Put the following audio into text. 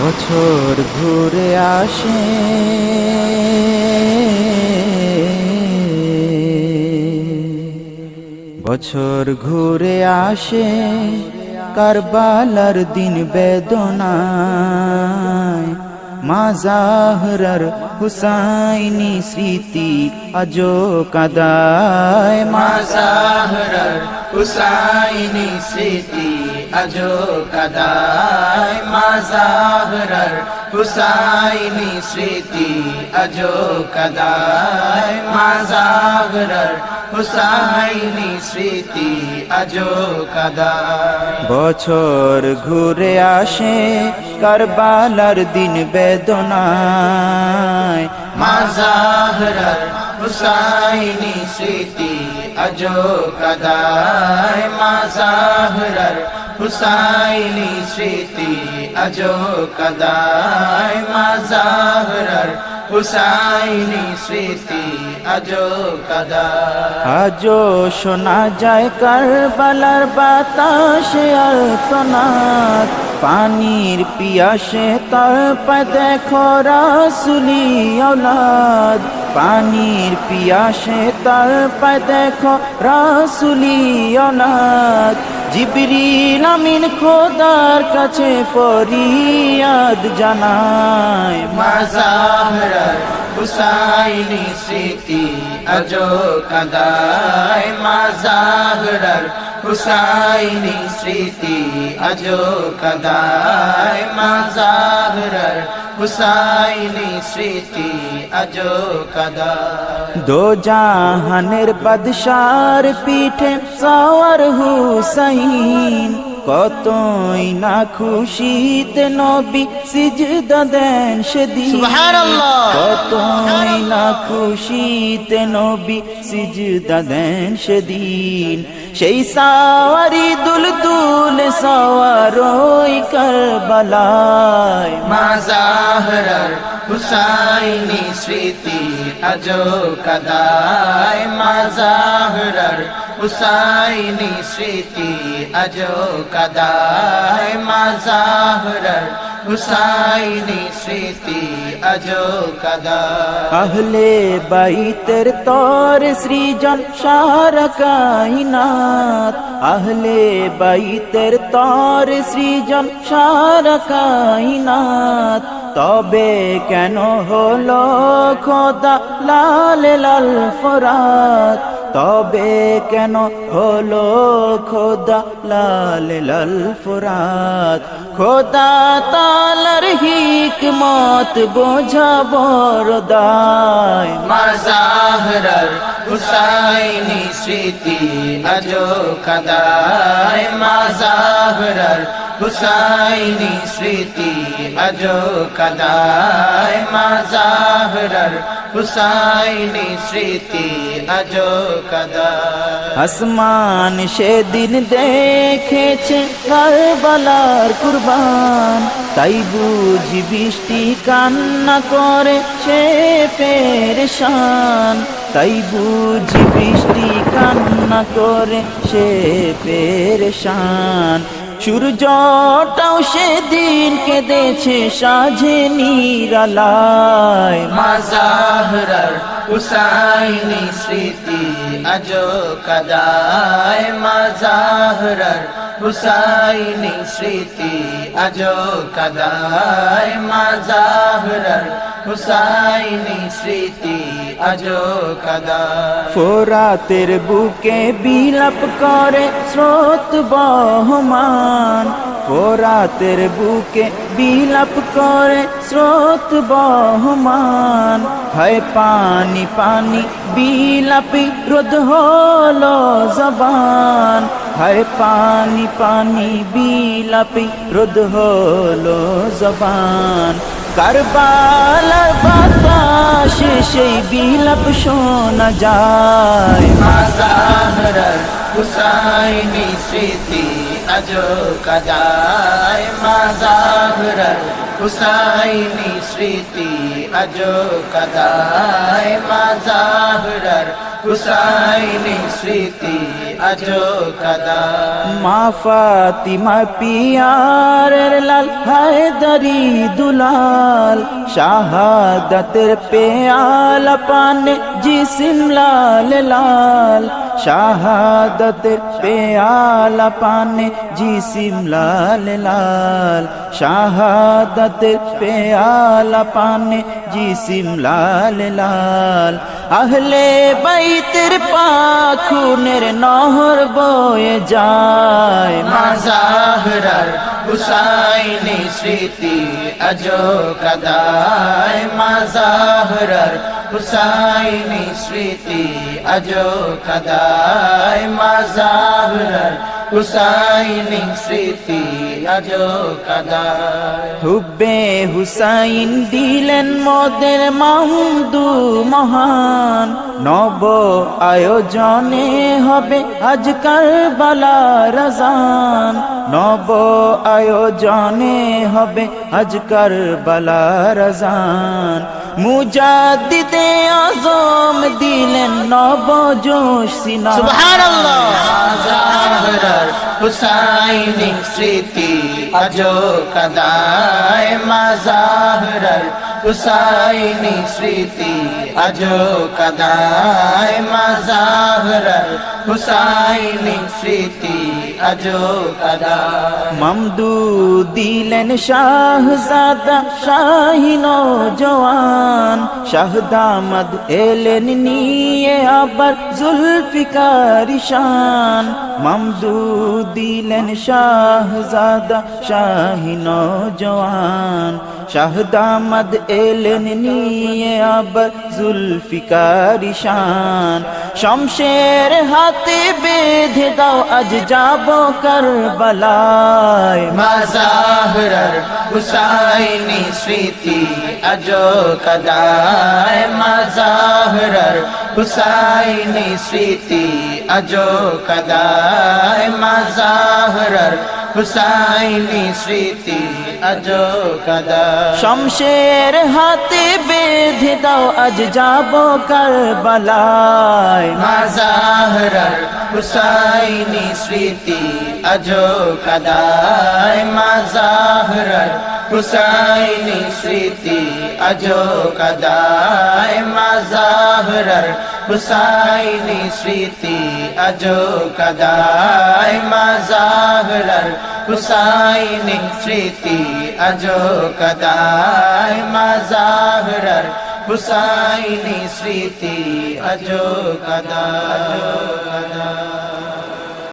বছর ঘুরে আসে বছর ঘুরে আসে কারবালার দিন বেদনায় মা জাহরার হুসাইনি স্মৃতি আজো কাদায় মা জাহরার হুসাইনি স্মৃতি আজো কাদায় মা জাহরার হুসাইনি স্মৃতি আজো কাদায় মা জাহরার হুসাইনি স্মৃতি আজো কাদায় বছর ঘুরে আসে কারবালার দিন বেদনায় মা জাহরার হুসাইনি স্মৃতি আজো কাদায় মা জাহরার হুসাইনি স্মৃতি আজো কাদায় মা জাহরার হুসাইনি স্মৃতি আজো কাদায় আজো শোনা যায় কারবালার বাতাসে আর্তনাদ পানির পিয়াসে তড়পে দেখো রাসূলি औलाद পানির পিয়াসে তড়পে দেখো রাসূলি औलाद জিবরিল আমিন খোদার কাছে ফরিয়াদ জানায় মা জাহরার হুসাইনি স্মৃতি আজো কাদায় মা জাহরার হুসাইনি স্মৃতি আজো কাদায় মা জাহরার হুসাইনি স্মৃতি আজো কাদায় দো জাহানের বাদশার পিঠে সওয়ার হুসাইন কতই না খুশিতে নবী সিজদা দেন সেদিন সুবহানাল্লাহ কতই না খুশিতে নবী সিজদা দেন সেদিন সেই সাওয়ারি দুলদুল সওয়ারই কারবালায় মা জাহরার হুসাইনি স্মৃতি আজো কাদায় মা জাহরার হুসাইনি স্মৃতি আজো কাদায় মা জাহরার হুসাইনি স্মৃতি আজো কাদায় আহলে বাইতের তর সৃজন সারা কায়নাত আহলে বাইতের তর সৃজন সারা কায়নাত তবে কেন হলো খোদা লাল লাল ফরাত তবে কেন হলো খোদা লাল লাল ফরাত খোদা তাআলার হিকমত বোঝা বড় দায় মা জাহরার হুসাইনি স্মৃতি আজো কাদায় মা জাহরার হুসাইনি স্মৃতি আজো কাদায় মা জাহরার হুসাইনি স্মৃতি আজো কাদায় আসমান সেদিন দেখেছে কারবালার কুরবান তাই বুঝি বৃষ্টি কান্না করে সে পেরেশান তাই বুঝি বৃষ্টি কান্না করে সে পেরেশান সূর্যটাও সেদিন কেঁদেছে সাঁঝে নিরালায় মা জাহরার হুসাইনি স্মৃতি আজো কাদায় মা জাহরার হুসাইনি স্মৃতি আজো কাদায় মা জাহরার হুসাইনি স্মৃতি আজো কাদায় ফোরাতের বুকে বিলাপ করে স্রোত বহমান ফোরাতের বুকে বিলাপ করে স্রোত বহমান হয় পানি পানি বিলাপি রোদ হলো জবান হয় পানি পানি বিলাপি রোদ হলো জবান কারবালার বাতাসে সেই বিলাপ শোনা যায় মা জাহরার হুসাইনি স্মৃতি আজো কাদায় মা জাহরার হুসাইনি স্মৃতি আজো কাদায় মা জাহরার হুসাইনি স্মৃতি আজো কাদা মা ফাতিমা পিয়ারের লাল হায়দারি দুলাল শাহাদাতের পেয়ালা পানে জিসিম লাল লাল শাহাদাতের পেয়ালা পানে জিসিম লাল লাল শাহাদাতের পেয়ালা পানে জিসিম লাল লাল আহলে বাইতের পাখুনের নহর বয়ে যায় মা জাহরার হুসাইনি স্মৃতি আজো কাদায় মা জাহরার হুসাইনি স্মৃতি আজো কাদায় মা জাহরার হুসাইনি স্মৃতি আজো কাদায় হুব্বে হুসাইন দিলেন মোদের মাহমুদু মহান নব আয়োজনে হবে আজ কারবালার আযান নব আয়োজনে হবে আজ কারবালার আযান মুজাদ্দিদে আজম দিলেন নব জোশ সিনা সুবহানাল্লাহ জাহরার হুসাইনি স্মৃতি আজো কাদায় মা জাহরার হুসাইনি স্মৃতি আজো কাদায় মা জাহরার হুসাইনি স্মৃতি আজো কাদায় মামদু দিলেন শাহজাদা শাহিন জওয়ান শাহদামদ এলেন নিয়ে আবার জুলফিকার শান মামদু দিলেন শাহজাদা শাহিন জওয়ান শাহদামদ এলেন নিয়ে আবার জুলফিকার শান শমশের হাতে বেঁধে দাও আজ যাব কারবালায় মা জাহরার হুসাইনি স্মৃতি আজো কাদায় মা জাহরার হুসাইনি স্মৃতি আজো কাদায় মা জাহরার হুসাইনি স্মৃতি আজো কাদায় শমশের হাতে বেঁধে দাও আজ যাব কারবালায় মা জাহরার হুসাইনি স্মৃতি আজো কাদায় মা জাহরার হুসাইনি স্মৃতি আজো কাদায় মা জাহরার হুসাইনি স্মৃতি আজো কাদায় মা জাহরার হুসাইনি স্মৃতি আজো কাদায় মা জাহরার হুসাইনি স্মৃতি আজো কাদায়